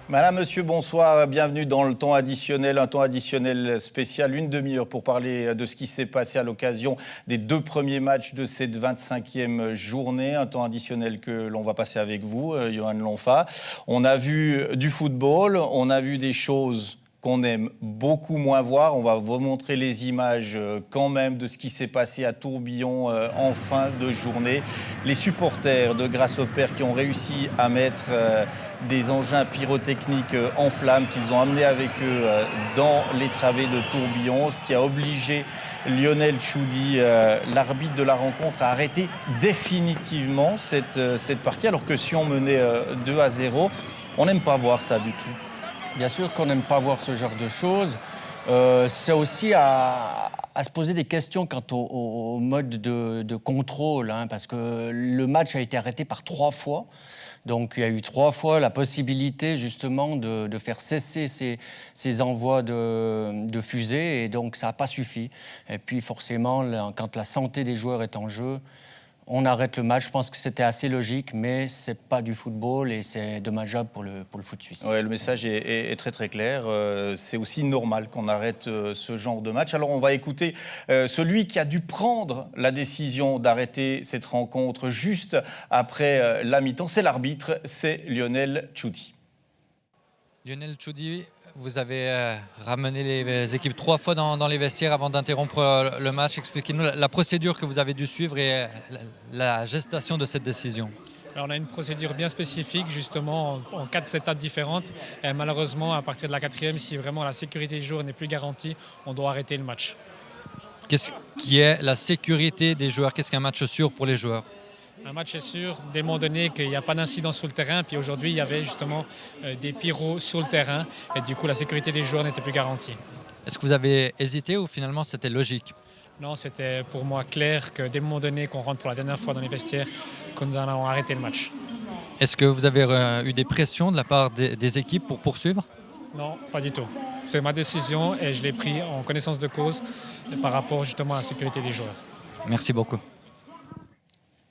Madame, monsieur, bonsoir. Bienvenue dans le temps additionnel, un temps additionnel spécial, une demi-heure pour parler de ce qui s'est passé à l'occasion des deux premiers matchs de cette 25e journée. Un temps additionnel que l'on va passer avec vous, Johan Lonfa. On a vu du football, on a vu des choses qu'on aime beaucoup moins voir. On va vous montrer les images quand même de ce qui s'est passé à Tourbillon en fin de journée. Les supporters de Grasshopper qui ont réussi à mettre des engins pyrotechniques en flammes qu'ils ont amenés avec eux dans les travées de Tourbillon, ce qui a obligé Lionel Tchoudi, l'arbitre de la rencontre, à arrêter définitivement cette partie, alors que si on menait 2-0, on n'aime pas voir ça du tout. Bien sûr qu'on n'aime pas voir ce genre de choses. C'est aussi à se poser des questions quant au mode de contrôle, hein, parce que le match a été arrêté par 3 fois. Donc il y a eu 3 fois la possibilité justement de faire cesser ces envois de fusées, et donc ça n'a pas suffi. Et puis forcément, quand la santé des joueurs est en jeu, on arrête le match. Je pense que c'était assez logique, mais ce n'est pas du football et c'est dommageable pour le foot suisse. Ouais, le message est très très clair. C'est aussi normal qu'on arrête ce genre de match. Alors on va écouter celui qui a dû prendre la décision d'arrêter cette rencontre juste après la mi-temps. C'est l'arbitre, c'est Lionel Tchoudi. Lionel Tchoudi, vous avez ramené les équipes 3 fois dans les vestiaires avant d'interrompre le match. Expliquez-nous la procédure que vous avez dû suivre et la gestation de cette décision. Alors on a une procédure bien spécifique, justement, en 4 étapes différentes. Et malheureusement, à partir de la 4e, si vraiment la sécurité des joueurs n'est plus garantie, on doit arrêter le match. Qu'est-ce qui est la sécurité des joueurs? Qu'est-ce qu'un match sûr pour les joueurs? Un match est sûr dès le moment donné qu'il n'y a pas d'incident sur le terrain. Puis aujourd'hui, il y avait justement des pyros sur le terrain. Et du coup, la sécurité des joueurs n'était plus garantie. Est-ce que vous avez hésité ou finalement c'était logique? Non, c'était pour moi clair que dès le moment donné qu'on rentre pour la dernière fois dans les vestiaires, que nous allons arrêter le match. Est-ce que vous avez eu des pressions de la part des équipes pour poursuivre? Non, pas du tout. C'est ma décision et je l'ai pris en connaissance de cause par rapport justement à la sécurité des joueurs. Merci beaucoup.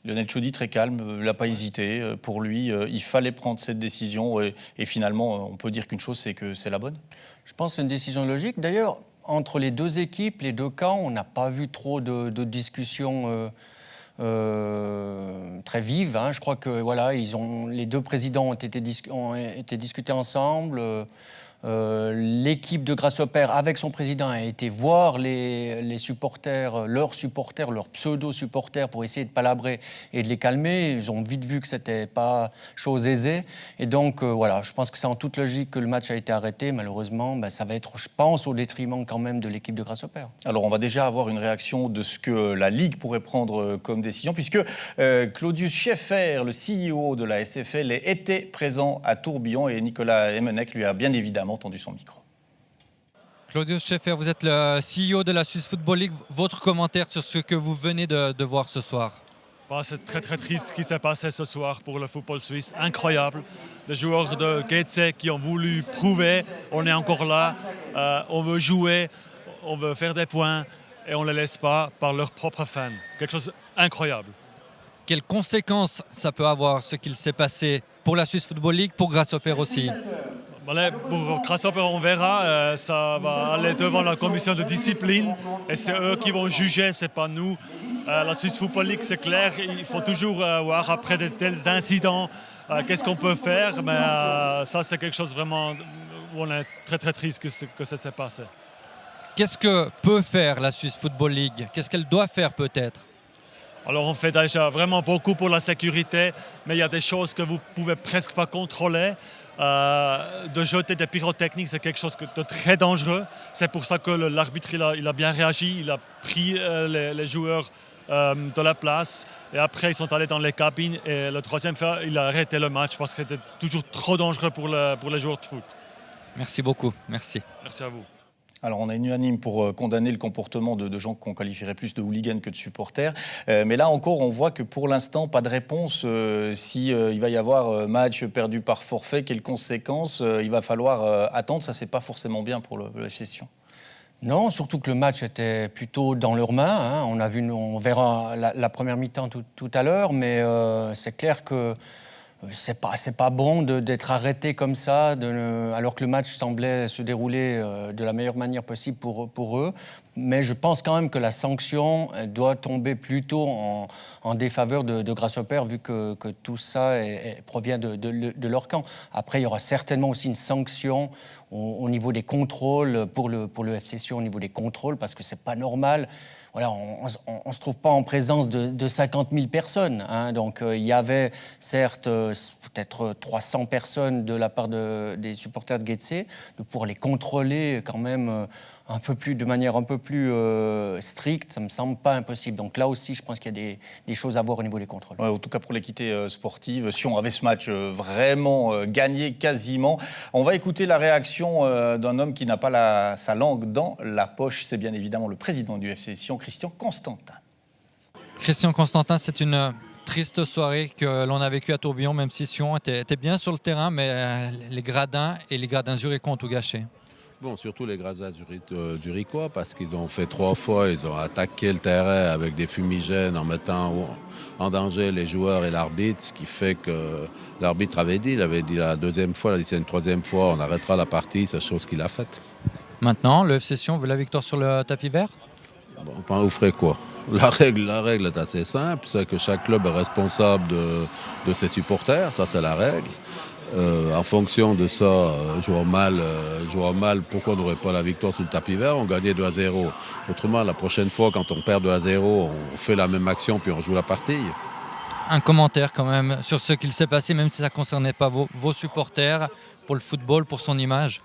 Lionel Tchoudi, très calme, il n'a pas hésité. Pour lui, il fallait prendre cette décision. Et finalement, on peut dire qu'une chose, c'est que c'est la bonne. Je pense que c'est une décision logique. D'ailleurs, entre les deux équipes, les deux camps, on n'a pas vu trop de discussions très vives. Hein. Je crois que voilà, les deux présidents ont été discutés ensemble. L'équipe de Grasshopper, avec son président, a été voir les supporters, leurs pseudo-supporters, pour essayer de palabrer et de les calmer. Ils ont vite vu que c'était pas chose aisée. Et donc, voilà, je pense que c'est en toute logique que le match a été arrêté. Malheureusement, ça va être, je pense, au détriment quand même de l'équipe de Grasshopper. Alors, on va déjà avoir une réaction de ce que la Ligue pourrait prendre comme décision, puisque Claudius Scheffer, le CEO de la SFL, était présent à Tourbillon et Nicolas Emenech lui a bien évidemment tendu son micro. Claudius Scheffer, vous êtes le CEO de la Swiss Football League. Votre commentaire sur ce que vous venez de voir ce soir? C'est très très triste ce qui s'est passé ce soir pour le football suisse. Incroyable. Les joueurs de Getse qui ont voulu prouver, on est encore là, on veut jouer, on veut faire des points et on ne les laisse pas par leurs propres fans. Quelque chose d'incroyable. Quelles conséquences ça peut avoir, ce qu'il s'est passé pour la Swiss Football League, pour Grasshopper aussi? Pour Grasshopper, on verra. Ça va aller devant la commission de discipline et c'est eux qui vont juger, c'est pas nous. La Swiss Football League, c'est clair, il faut toujours voir après de tels incidents qu'est-ce qu'on peut faire. Mais ça, c'est quelque chose vraiment où on est très très triste que ça s'est passé. Qu'est-ce que peut faire la Swiss Football League? Qu'est-ce qu'elle doit faire peut-être? Alors on fait déjà vraiment beaucoup pour la sécurité, mais il y a des choses que vous ne pouvez presque pas contrôler. De jeter des pyrotechniques, c'est quelque chose de très dangereux. C'est pour ça que l'arbitre il a bien réagi, il a pris les joueurs de la place et après ils sont allés dans les cabines et le troisième fois il a arrêté le match parce que c'était toujours trop dangereux pour les joueurs de foot. Merci beaucoup, merci. Merci à vous. Alors, on est unanime pour condamner le comportement de gens qu'on qualifierait plus de hooligans que de supporters. Mais là encore, on voit que pour l'instant, pas de réponse. Il va y avoir match perdu par forfait, quelles conséquences il va falloir attendre. Ça, c'est pas forcément bien pour la session. Non, surtout que le match était plutôt dans leurs mains. Hein. On verra la première mi-temps tout à l'heure, mais c'est clair que c'est pas bon d'être arrêté comme ça, alors que le match semblait se dérouler de la meilleure manière possible pour eux. Mais je pense quand même que la sanction doit tomber plutôt en défaveur de Grasshopper, vu que tout ça provient de leur camp. Après, il y aura certainement aussi une sanction au niveau des contrôles, pour le FC Sion, au niveau des contrôles, parce que c'est pas normal. Voilà, on ne se trouve pas en présence de 50 000 personnes. Hein. Donc, il y avait certes peut-être 300 personnes de la part des supporters de Getse, pour les contrôler quand même de manière un peu plus stricte, ça ne me semble pas impossible. Donc là aussi, je pense qu'il y a des choses à voir au niveau des contrôles. Ouais, en tout cas, pour l'équité sportive, Sion avait ce match vraiment gagné quasiment. On va écouter la réaction d'un homme qui n'a pas sa langue dans la poche. C'est bien évidemment le président du FC Sion, Christian Constantin. Christian Constantin, c'est une triste soirée que l'on a vécue à Tourbillon, même si Sion était bien sur le terrain, mais les gradins zurichois ont tout gâché. Bon, surtout les gradins zurichois, parce qu'ils ont fait 3 fois, ils ont attaqué le terrain avec des fumigènes en mettant en danger les joueurs et l'arbitre, ce qui fait que l'arbitre il avait dit la 2e fois, la 3e fois, on arrêtera la partie, c'est chose qu'il a faite. Maintenant, le FC Sion veut la victoire sur le tapis vert. Bon, vous ferez quoi? La règle est assez simple, c'est que chaque club est responsable de ses supporters, ça c'est la règle. En fonction de ça, je vois mal pourquoi on n'aurait pas la victoire sur le tapis vert, on gagnait 2-0. Autrement, la prochaine fois, quand on perd 2-0, on fait la même action puis on joue la partie. Un commentaire quand même sur ce qu'il s'est passé, même si ça ne concernait pas vos supporters, pour le football, pour son image.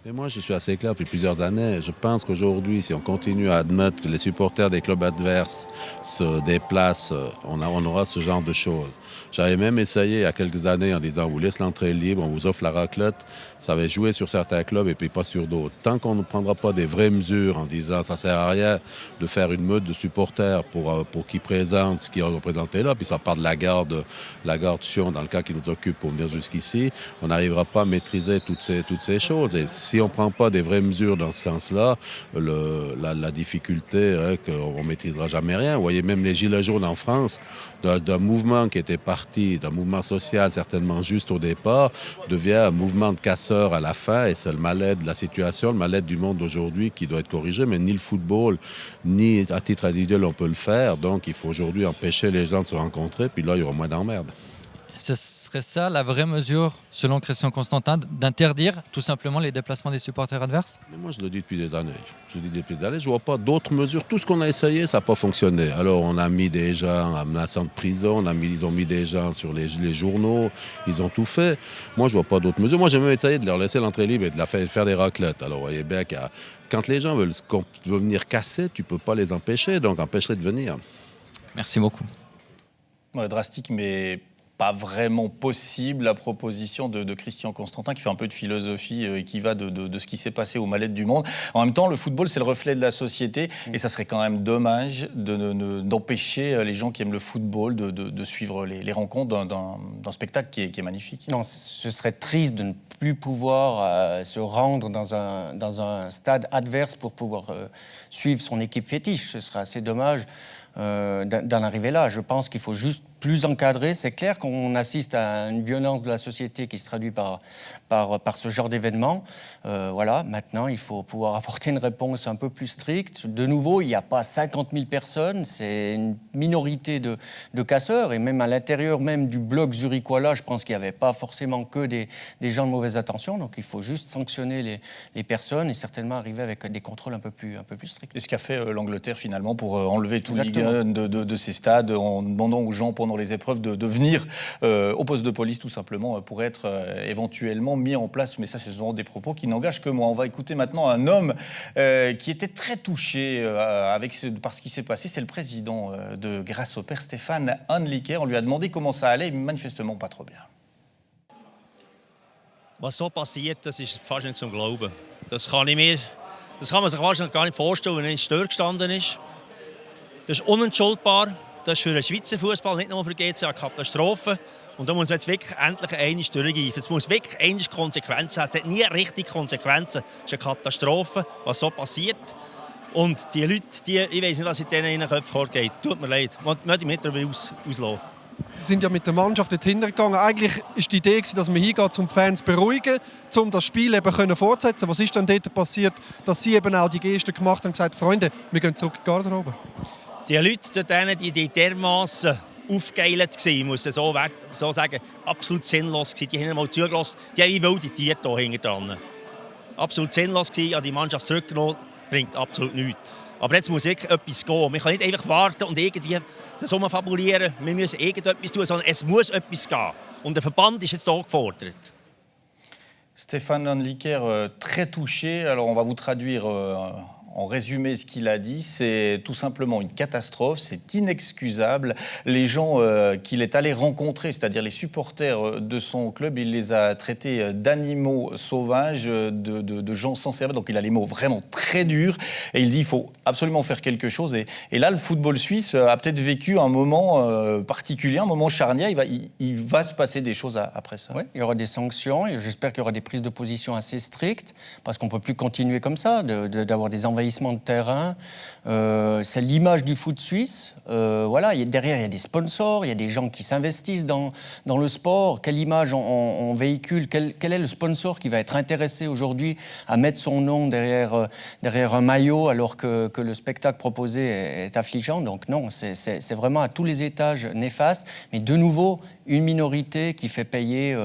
Et moi, je suis assez clair depuis plusieurs années. Je pense qu'aujourd'hui, si on continue à admettre que les supporters des clubs adverses se déplacent, on aura ce genre de choses. J'avais même essayé il y a quelques années en disant on vous laisse l'entrée libre, on vous offre la raclette. Ça avait joué sur certains clubs et puis pas sur d'autres. Tant qu'on ne prendra pas des vraies mesures en disant ça sert à rien de faire une meute de supporters pour qu'ils présentent ce qu'ils ont représenté là, puis ça part de la garde Sion dans le cas qui nous occupe pour venir jusqu'ici, on n'arrivera pas à maîtriser toutes ces choses. Et si on ne prend pas des vraies mesures dans ce sens-là, la difficulté est qu'on ne maîtrisera jamais rien. Vous voyez, même les Gilets jaunes en France, d'un mouvement qui était parti, d'un mouvement social certainement juste au départ, devient un mouvement de casseurs à la fin, et c'est le mal-être de la situation, le mal-être du monde d'aujourd'hui qui doit être corrigé, mais ni le football, ni à titre individuel on peut le faire, donc il faut aujourd'hui empêcher les gens de se rencontrer, puis là il y aura moins d'emmerdes. Ce serait ça la vraie mesure, selon Christian Constantin, d'interdire tout simplement les déplacements des supporters adverses? Mais moi, je le dis depuis des années. Je ne vois pas d'autres mesures. Tout ce qu'on a essayé, ça n'a pas fonctionné. Alors, on a mis des gens en menaçant de prison, ils ont mis des gens sur les journaux, ils ont tout fait. Moi, je ne vois pas d'autres mesures. Moi, j'ai même essayé de leur laisser l'entrée libre et de faire des raclettes. Alors, vous voyez bien que quand les gens veulent venir casser, tu ne peux pas les empêcher, donc empêche-les de venir. Merci beaucoup. Ouais, drastique, mais pas vraiment possible, la proposition de Christian Constantin, qui fait un peu de philosophie et qui va de ce qui s'est passé au mal-être du monde. En même temps, le football, c'est le reflet de la société, et ça serait quand même dommage d'empêcher les gens qui aiment le football de suivre les rencontres d'un spectacle qui est magnifique. Non, ce serait triste de ne plus pouvoir se rendre dans un stade adverse pour pouvoir suivre son équipe fétiche. Ce serait assez dommage d'en arriver là. Je pense qu'il faut juste plus encadré. C'est clair qu'on assiste à une violence de la société qui se traduit par ce genre d'événement. Voilà, maintenant, il faut pouvoir apporter une réponse un peu plus stricte. De nouveau, il n'y a pas 50 000 personnes, c'est une minorité de casseurs, et même à l'intérieur même du bloc zurichois là, je pense qu'il n'y avait pas forcément que des gens de mauvaise intention, donc il faut juste sanctionner les personnes et certainement arriver avec des contrôles un peu plus stricts. Et ce qu'a fait l'Angleterre finalement pour enlever tout Ligue 1 de ces stades en demandant aux gens pendant les épreuves de venir au poste de police tout simplement pour être éventuellement mis en place. Mais ça, ce sont des propos qui n'engagent que moi. On va écouter maintenant un homme qui était très touché par ce qui s'est passé. C'est le président de Grasshopper, Stefan Handlicke. On lui a demandé comment ça allait, manifestement pas trop bien. Was so passiert, das ist fast nicht zum Glauben. Das kann man sich wahrscheinlich gar nicht vorstellen, wenn er in Stör gestanden ist. Das ist unentschuldbar. Das ist für den Schweizer Fußball, nicht nur für die GC, eine Katastrophe. Und da muss man jetzt wirklich endlich einmal durchgreifen. Es muss wirklich einmal Konsequenzen haben. Es hat nie richtig Konsequenzen. Es ist eine Katastrophe, was hier passiert. Und die Leute, ich weiß nicht, was in denen in den Köpfen vorgeht. Tut mir leid. Man möchte mich nicht darüber auslassen. Sie sind ja mit der Mannschaft dorthin gegangen. Eigentlich war die Idee, dass man hingeht, um die Fans zu beruhigen, um das Spiel eben fortsetzen. Was ist dann dort passiert, dass Sie eben auch die Geste gemacht haben und gesagt, Freunde, wir gehen zurück in die Garderobe? Die Leute dort, die dermassen aufgeeilt waren, muss ich so sagen, absolut sinnlos gewesen. Die haben nicht mal zugelassen, die haben wie wilde Tiere hier hinten dran. Absolut sinnlos gewesen, an die Mannschaft zurückgenommen, bringt absolut nichts. Aber jetzt muss wirklich etwas gehen. Wir können nicht einfach warten und irgendwie das fabulieren. Wir müssen irgendetwas tun, sondern es muss etwas gehen. Und der Verband ist jetzt hier gefordert. Stéphane Handliker, très touché. Alors on va vous traduire en résumé ce qu'il a dit. C'est tout simplement une catastrophe, c'est inexcusable. Les gens qu'il est allé rencontrer, c'est-à-dire les supporters de son club, il les a traités d'animaux sauvages, de gens sans cerveau. Donc il a les mots vraiment très durs. Et il dit qu'il faut absolument faire quelque chose. Et là, le football suisse a peut-être vécu un moment particulier, un moment charnière. Il va se passer des choses après ça. Oui, il y aura des sanctions. Et j'espère qu'il y aura des prises de position assez strictes, parce qu'on ne peut plus continuer comme ça, d'avoir des envahissements de terrain. C'est l'image du foot suisse. Voilà, derrière, il y a des sponsors, il y a des gens qui s'investissent dans le sport. Quelle image on véhicule? Quel est le sponsor qui va être intéressé aujourd'hui à mettre son nom derrière un maillot alors que le spectacle proposé est affligeant? Donc non, c'est vraiment à tous les étages néfaste. Mais de nouveau, une minorité qui fait payer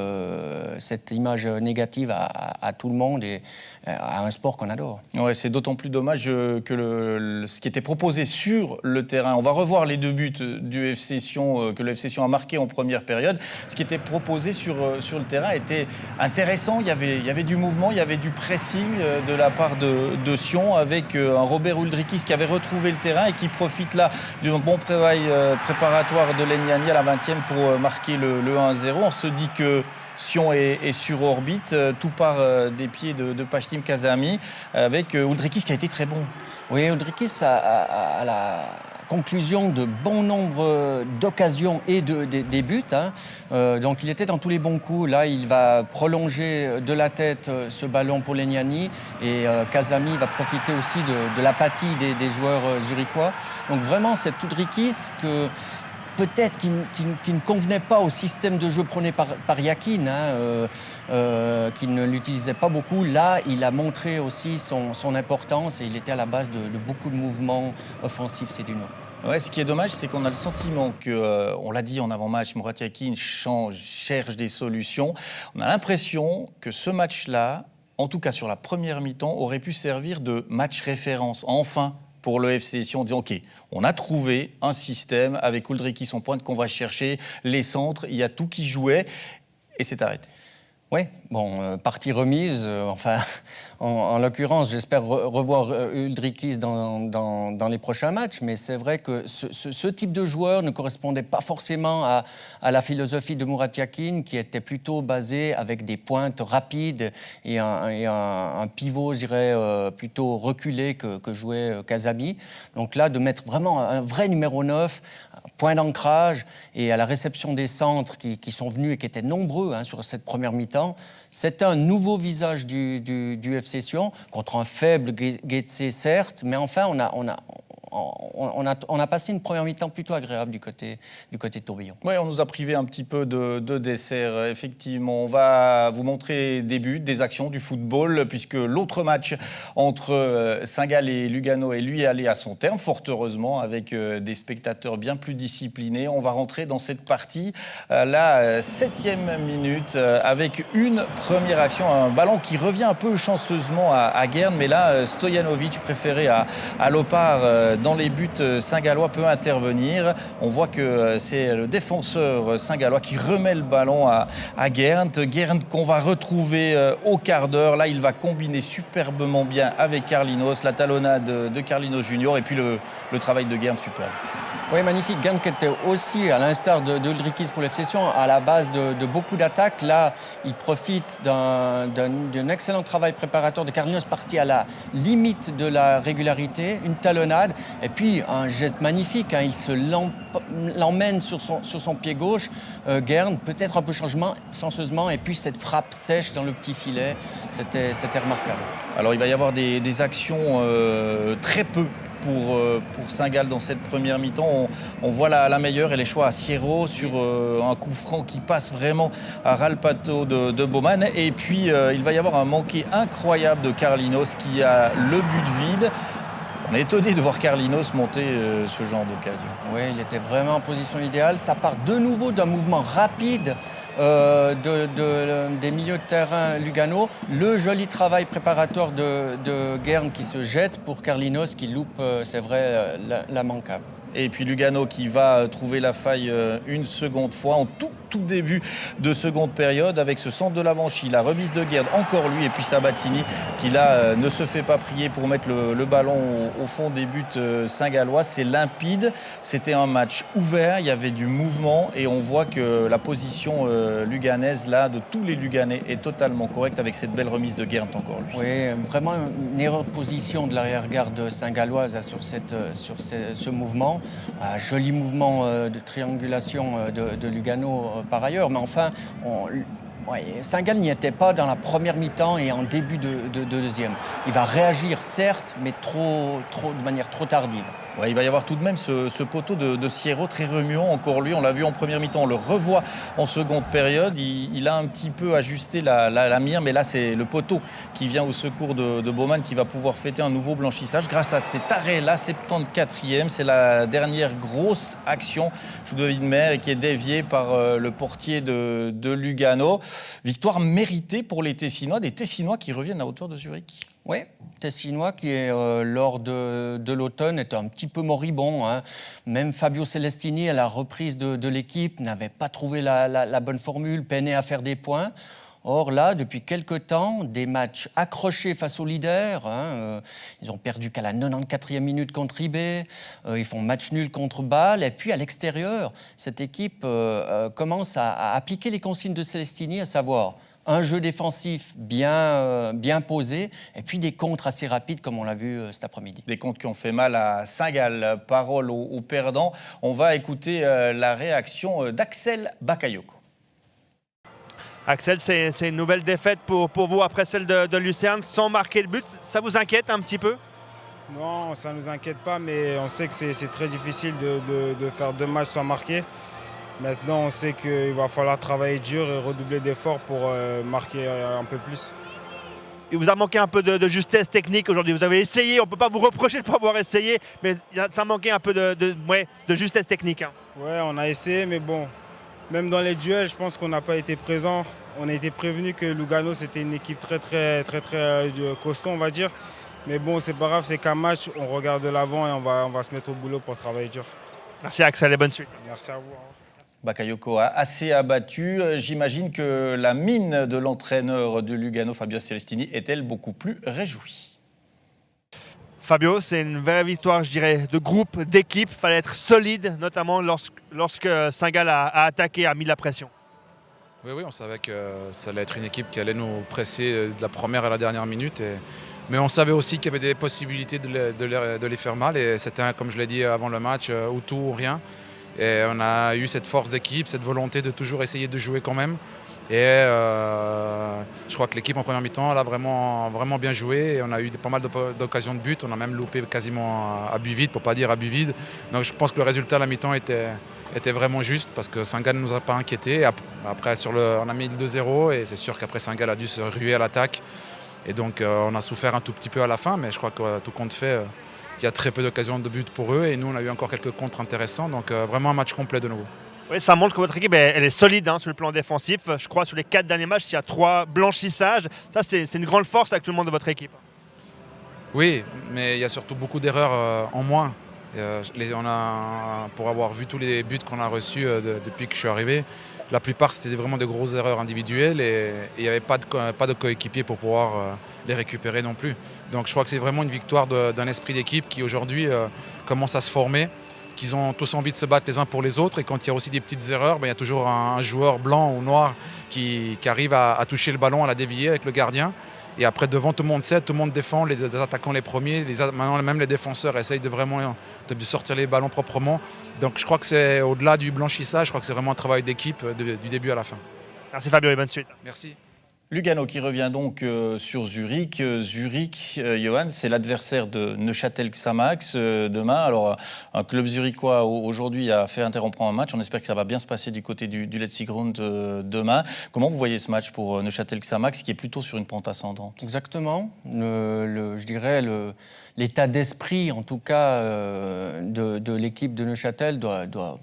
cette image négative à tout le monde et à un sport qu'on adore. Ouais, c'est d'autant plus dommage que ce qui était proposé sur le terrain. On va revoir les 2 buts du FC Sion que le FC Sion a marqué en première période. Ce qui était proposé sur le terrain était intéressant. Il y avait du mouvement, il y avait du pressing de la part de Sion avec un Robert Uldrikis qui avait retrouvé le terrain et qui profite là d'un bon travail préparatoire de Leniani à la 20e pour marquer le 1-0. On se dit que Sion est sur orbite, tout part des pieds de Pashtim Kazami, avec Uldrikis qui a été très bon. Oui, Uldrikis a la conclusion de bon nombre d'occasions et des buts. Donc il était dans tous les bons coups. Là, il va prolonger de la tête ce ballon pour Leniani et Kazami va profiter aussi de l'apathie des joueurs zurichois. Donc vraiment, c'est Uldrikis que... Peut-être qu'il ne convenait pas au système de jeu prôné par Yakin, qui ne l'utilisait pas beaucoup. Là, il a montré aussi son importance et il était à la base de beaucoup de mouvements offensifs, c'est du nom. Ouais, ce qui est dommage, c'est qu'on a le sentiment que, on l'a dit en avant-match, Murat Yakin cherche des solutions. On a l'impression que ce match-là, en tout cas sur la première mi-temps, aurait pu servir de match référence. Enfin, pour le FC Sion, en disant OK, on a trouvé un système avec Uldrikis en pointe qu'on va chercher, les centres, il y a tout qui jouait et c'est arrêté. Oui, bon, partie remise, enfin, en l'occurrence, j'espère revoir Uldrikis dans les prochains matchs, mais c'est vrai que ce type de joueur ne correspondait pas forcément à la philosophie de Murat Yakin, qui était plutôt basée avec des pointes rapides et un pivot, je dirais, plutôt reculé que jouait Kazami. Donc là, de mettre vraiment un vrai numéro 9, point d'ancrage, et à la réception des centres qui sont venus et qui étaient nombreux sur cette première mi-temps, c'était un nouveau visage du FC Sion, contre un faible Getse, certes, mais enfin, on a passé une première mi-temps plutôt agréable du côté de Tourbillon. Oui, on nous a privé un petit peu de dessert, effectivement. On va vous montrer des buts, des actions, du football, puisque l'autre match entre Saint-Gall et Lugano est lui allé à son terme, fort heureusement, avec des spectateurs bien plus disciplinés. On va rentrer dans cette partie, la 7e minute, avec une première action, un ballon qui revient un peu chanceusement à Guerne, mais là, Stojanovic, préféré à Lopar, dans les buts saint-gallois, peut intervenir. On voit que c'est le défenseur saint-gallois qui remet le ballon à Guerne. Guerne qu'on va retrouver au quart d'heure. Là, il va combiner superbement bien avec Carlinos, la talonnade de Carlinos Junior et puis le travail de Guerne superbe. Oui, magnifique. Guerne qui était aussi, à l'instar de Uldrikis pour l'FC Sion, à la base de beaucoup d'attaques. Là, il profite d'un excellent travail préparateur de Carlinos, parti à la limite de la régularité, une talonnade, et puis un geste magnifique. Il se l'emmène sur son pied gauche. Guerne, peut-être un peu chanceusement, et puis cette frappe sèche dans le petit filet, c'était remarquable. Alors, il va y avoir des actions très pour Saint-Gall dans cette première mi-temps. On voit la meilleure et les choix à Sierro sur un coup franc qui passe vraiment à ras le pato de Baumann. Et puis il va y avoir un manqué incroyable de Carlinos qui a le but vide. On est étonné de voir Carlinos monter ce genre d'occasion. Oui, il était vraiment en position idéale. Ça part de nouveau d'un mouvement rapide des milieux de terrain Lugano. Le joli travail préparatoire de Guern qui se jette pour Carlinos qui loupe, c'est vrai, la manquable. Et puis Lugano qui va trouver la faille une seconde fois en tout début de seconde période avec ce centre de l'Avanchy, la remise de Guerd, encore lui, et puis Sabatini qui là ne se fait pas prier pour mettre le ballon au fond des buts saint-gallois. C'est limpide, c'était un match ouvert, il y avait du mouvement et on voit que la position luganaise là de tous les Luganais est totalement correcte avec cette belle remise de Guerd encore lui. Oui, vraiment une erreur de position de l'arrière-garde saint-galloise sur ce mouvement. Un joli mouvement de triangulation de Lugano par ailleurs, mais enfin, Saint-Gall n'y était pas dans la première mi-temps et en début de deuxième. Il va réagir certes, mais de manière trop tardive. Ouais, il va y avoir tout de même ce poteau de Sierro très remuant, encore lui, on l'a vu en première mi-temps, on le revoit en seconde période, il a un petit peu ajusté la mire, mais là c'est le poteau qui vient au secours de Baumann qui va pouvoir fêter un nouveau blanchissage grâce à cet arrêt-là, 74e, c'est la dernière grosse action, je de Widmer, qui est déviée par le portier de Lugano. Victoire méritée pour les Tessinois, des Tessinois qui reviennent à hauteur de Zurich. Oui, Tessinois qui, lors de l'automne, était un petit peu moribond. Hein. Même Fabio Celestini, à la reprise de l'équipe, n'avait pas trouvé la bonne formule, peinait à faire des points. Or là, depuis quelque temps, des matchs accrochés face aux leaders. Hein, ils ont perdu qu'à la 94e minute contre IB. Ils font match nul contre Bâle. Et puis à l'extérieur, cette équipe commence à appliquer les consignes de Celestini, à savoir un jeu défensif bien posé et puis des contres assez rapides comme on l'a vu cet après-midi. Des contres qui ont fait mal à Saint-Gall. Parole aux perdants. On va écouter la réaction d'Axel Bakayoko. Axel, c'est une nouvelle défaite pour vous après celle de Lucerne sans marquer le but. Ça vous inquiète un petit peu ? Non, ça ne nous inquiète pas, mais on sait que c'est très difficile de faire 2 matchs sans marquer. Maintenant, on sait qu'il va falloir travailler dur et redoubler d'efforts pour marquer un peu plus. Il vous a manqué un peu de justesse technique aujourd'hui. Vous avez essayé, on ne peut pas vous reprocher de ne pas avoir essayé, mais ça manquait un peu de justesse technique. Hein. Ouais, on a essayé, mais bon, même dans les duels, je pense qu'on n'a pas été présent. On a été prévenu que Lugano, c'était une équipe très costaud, on va dire. Mais bon, c'est pas grave, c'est qu'un match, on regarde de l'avant et on va se mettre au boulot pour travailler dur. Merci Axel et bonne suite. Merci à vous. Bakayoko a assez abattu. J'imagine que la mine de l'entraîneur de Lugano, Fabio Celestini, est-elle beaucoup plus réjouie. Fabio, c'est une vraie victoire, je dirais, de groupe, d'équipe. Il fallait être solide, notamment lorsque Saint-Gall a attaqué, a mis de la pression. Oui, on savait que ça allait être une équipe qui allait nous presser de la première à la dernière minute. Mais on savait aussi qu'il y avait des possibilités de les faire mal. Et c'était, comme je l'ai dit avant le match, ou tout ou rien. Et on a eu cette force d'équipe, cette volonté de toujours essayer de jouer quand même. Et je crois que l'équipe en première mi-temps elle a vraiment bien joué. Et on a eu pas mal d'occasions de but. On a même loupé quasiment à but vide, pour ne pas dire à but vide. Donc je pense que le résultat à la mi-temps était vraiment juste parce que Saint-Gall ne nous a pas inquiétés. Après, on a mis le 2-0 et c'est sûr qu'après Saint-Gall a dû se ruer à l'attaque. Et donc on a souffert un tout petit peu à la fin, mais je crois que tout compte fait, il y a très peu d'occasions de but pour eux. Et nous, on a eu encore quelques contres intéressants. Donc vraiment un match complet de nouveau. Oui, ça montre que votre équipe elle est solide sur le plan défensif. Je crois sur les 4 derniers matchs, il y a 3 blanchissages. Ça, c'est une grande force actuellement de votre équipe. Oui, mais il y a surtout beaucoup d'erreurs en moins. Pour avoir vu tous les buts qu'on a reçus depuis que je suis arrivé, la plupart c'était vraiment de grosses erreurs individuelles et il n'y avait pas de coéquipier pour pouvoir les récupérer non plus. Donc je crois que c'est vraiment une victoire d'un esprit d'équipe qui aujourd'hui commence à se former, qu'ils ont tous envie de se battre les uns pour les autres et quand il y a aussi des petites erreurs, il y a toujours un joueur blanc ou noir qui arrive à toucher le ballon, à la dévier avec le gardien. Et après, devant, tout le monde sait, tout le monde défend, les attaquants les premiers. Maintenant, même les défenseurs essayent de sortir les ballons proprement. Donc, je crois que c'est au-delà du blanchissage, je crois que c'est vraiment un travail d'équipe du début à la fin. Merci Fabio et bonne suite. Merci. Lugano qui revient donc sur Zurich. Zurich, Johan, c'est l'adversaire de Neuchâtel Xamax demain. Alors, un club zurichois aujourd'hui a fait interrompre un match. On espère que ça va bien se passer du côté du Letzigrund demain. Comment vous voyez ce match pour Neuchâtel Xamax qui est plutôt sur une pente ascendante? Exactement. Je dirais l'état d'esprit, en tout cas, de l'équipe de Neuchâtel doit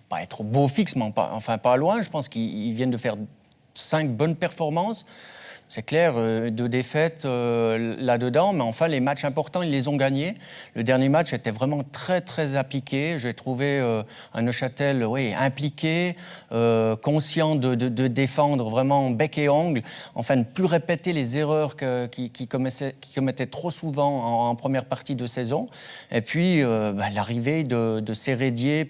pas être au beau fixe, mais pas loin. Je pense qu'ils viennent de faire 5 bonnes performances. C'est clair, 2 défaites là-dedans, mais enfin, les matchs importants, ils les ont gagnés. Le dernier match était vraiment très, très appliqué. J'ai trouvé un Neuchâtel impliqué, conscient de défendre vraiment bec et ongle, enfin, ne plus répéter les erreurs qu'ils commettaient trop souvent en première partie de saison. Et puis, l'arrivée de Sérédier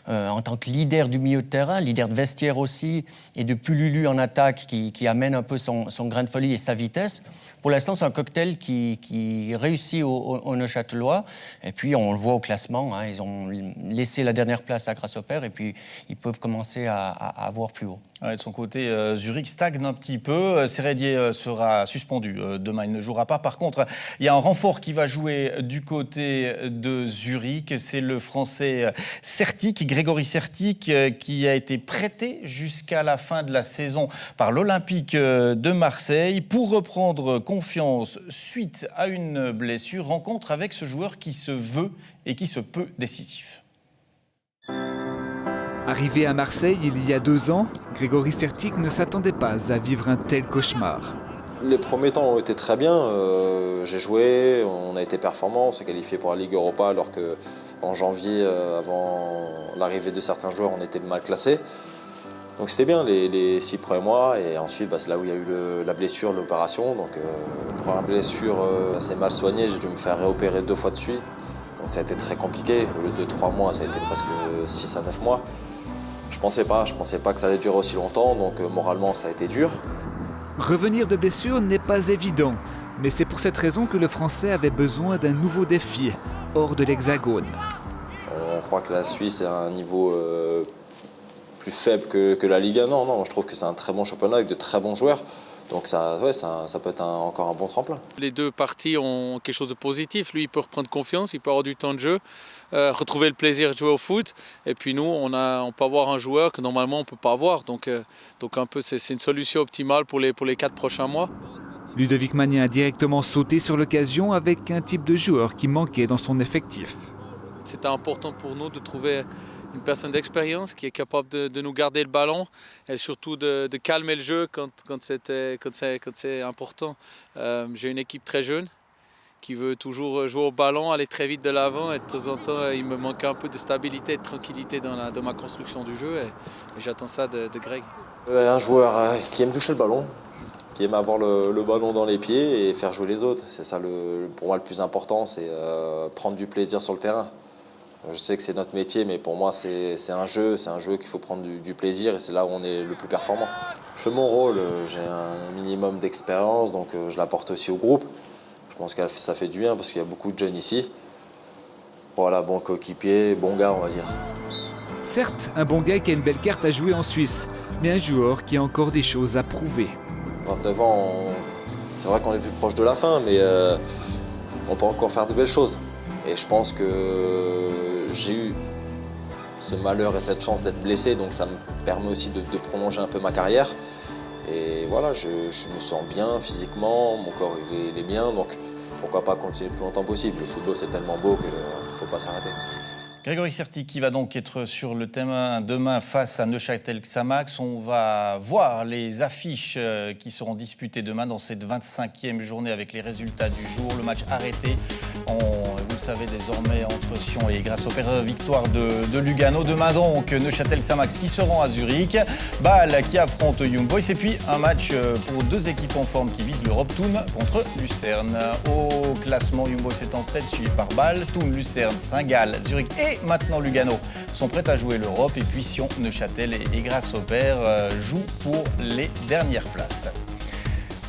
en tant que leader du milieu de terrain, leader de vestiaire aussi, et de Pululu en attaque qui amène un peu son grain de folie et sa vitesse. Pour l'instant, c'est un cocktail qui réussit aux Neuchâtelois. Et puis, on le voit au classement. Ils ont laissé la dernière place à Grasshopper et puis ils peuvent commencer à voir plus haut. Ouais, de son côté, Zurich stagne un petit peu. Sérédier sera suspendu demain, il ne jouera pas. Par contre, il y a un renfort qui va jouer du côté de Zurich. C'est le Français Sertic, Grégory Sertic, qui a été prêté jusqu'à la fin de la saison par l'Olympique de Marseille pour reprendre confiance suite à une blessure. Rencontre avec ce joueur qui se veut et qui se peut décisif. Arrivé à Marseille il y a 2 ans, Grégory Sertic ne s'attendait pas à vivre un tel cauchemar. Les premiers temps ont été très bien. J'ai joué, on a été performants, on s'est qualifié pour la Ligue Europa alors qu'en janvier, avant l'arrivée de certains joueurs, on était mal classés. Donc c'était bien les 6 premiers mois et ensuite c'est là où il y a eu la blessure, l'opération. Donc première blessure assez mal soignée, j'ai dû me faire réopérer 2 fois de suite. Donc ça a été très compliqué. Au lieu de 3 mois, ça a été presque 6 à 9 mois. Je pensais pas que ça allait durer aussi longtemps, donc moralement ça a été dur. Revenir de blessure n'est pas évident, mais c'est pour cette raison que le Français avait besoin d'un nouveau défi, hors de l'Hexagone. On croit que la Suisse est à un niveau plus faible que la Ligue 1. Non, je trouve que c'est un très bon championnat avec de très bons joueurs. Donc ça peut être encore un bon tremplin. Les 2 parties ont quelque chose de positif. Lui, il peut reprendre confiance, il peut avoir du temps de jeu, retrouver le plaisir de jouer au foot. Et puis nous, on peut avoir un joueur que normalement on ne peut pas avoir. Donc un peu, c'est une solution optimale pour les 4 prochains mois. Ludovic Magnin a directement sauté sur l'occasion avec un type de joueur qui manquait dans son effectif. C'était important pour nous de trouver une personne d'expérience qui est capable de nous garder le ballon et surtout de calmer le jeu quand c'est important. J'ai une équipe très jeune qui veut toujours jouer au ballon, aller très vite de l'avant et de temps en temps il me manque un peu de stabilité et de tranquillité dans ma construction du jeu et j'attends ça de Greg. Un joueur qui aime toucher le ballon, qui aime avoir le ballon dans les pieds et faire jouer les autres. C'est ça pour moi le plus important, c'est prendre du plaisir sur le terrain. Je sais que c'est notre métier, mais pour moi, c'est un jeu qu'il faut prendre du plaisir et c'est là où on est le plus performant. Je fais mon rôle, j'ai un minimum d'expérience, donc je l'apporte aussi au groupe. Je pense que ça fait du bien parce qu'il y a beaucoup de jeunes ici. Voilà, bon coéquipier, bon gars, on va dire. Certes, un bon gars qui a une belle carte à jouer en Suisse, mais un joueur qui a encore des choses à prouver. 29 ans, c'est vrai qu'on est plus proche de la fin, mais on peut encore faire de belles choses. Et je pense que j'ai eu ce malheur et cette chance d'être blessé, donc ça me permet aussi de prolonger un peu ma carrière. Et voilà, je me sens bien physiquement, mon corps il est bien, donc pourquoi pas continuer le plus longtemps possible. Le football c'est tellement beau qu'il ne faut pas s'arrêter. Grégory Sertic qui va donc être sur le terrain demain face à Neuchâtel Xamax. On va voir les affiches qui seront disputées demain dans cette 25e journée avec les résultats du jour. Le match arrêté, vous le savez désormais, entre Sion et Grasshopper, victoire de Lugano. Demain donc Neuchâtel Xamax qui seront à Zurich, Bâle qui affronte Young Boys et puis un match pour 2 équipes en forme qui visent l'Europe, Thun contre Lucerne. Au classement, Young Boys est en tête suivi par Bâle, Thun, Lucerne, Saint-Gall, Zurich et maintenant Lugano sont prêts à jouer l'Europe et puis Sion, Neuchâtel et Grasshopper jouent pour les dernières places.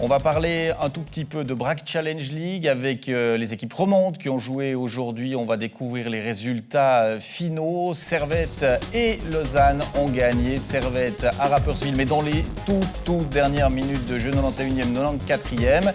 On va parler un tout petit peu de BRAC Challenge League avec les équipes romandes qui ont joué aujourd'hui. On va découvrir les résultats finaux. Servette et Lausanne ont gagné. Servette à Rapperswil, mais dans les toutes dernières minutes de jeu, 91e, 94e.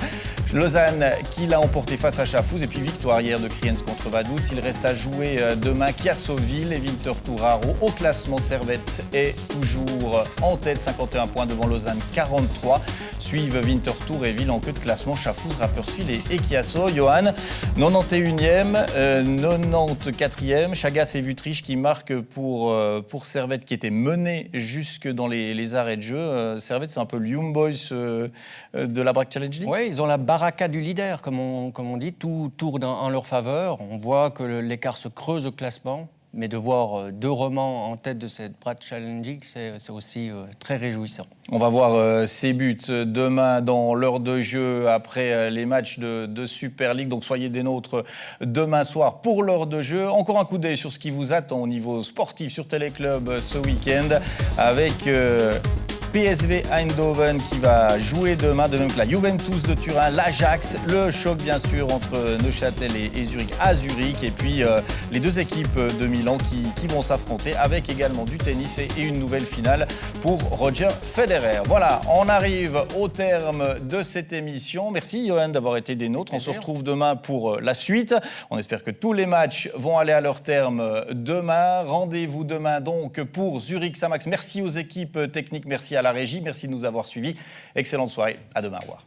Lausanne qui l'a emporté face à Chafouz. Et puis victoire hier de Kriens contre Vaduz. Il reste à jouer demain Kiassoville et Winterthur Haro. Au classement, Servette est toujours en tête, 51 points devant Lausanne, 43. Suivent Winterthur et Ville en queue de classement, Chafouz, Rapperswil et Kiasso. Johan, 91e, 94e, Chagas et Vutriche qui marquent pour Servette qui était mené jusque dans les arrêts de jeu. Servette, c'est un peu le Young Boys de la BRAC Challenge League. Oui, ils ont la baraka du leader, comme on dit, tout tourne en leur faveur. On voit que l'écart se creuse au classement. Mais de voir deux romans en tête de cette BRAC Challenge League, c'est aussi très réjouissant. On va voir ces buts demain dans l'heure de jeu après les matchs de Super League. Donc soyez des nôtres demain soir pour l'heure de jeu. Encore un coup d'œil sur ce qui vous attend au niveau sportif sur Téléclub ce week-end avec PSV Eindhoven qui va jouer demain, de même que la Juventus de Turin, l'Ajax, le choc bien sûr entre Neuchâtel et Zurich à Zurich, et puis les deux équipes de Milan qui vont s'affronter avec également du tennis et une nouvelle finale pour Roger Federer. Voilà, on arrive au terme de cette émission. Merci Johan d'avoir été des nôtres. On se retrouve demain pour la suite. On espère que tous les matchs vont aller à leur terme demain. Rendez-vous demain donc pour Zurich Samax. Merci aux équipes techniques, merci à la régie, merci de nous avoir suivis. Excellente soirée, à demain, au revoir.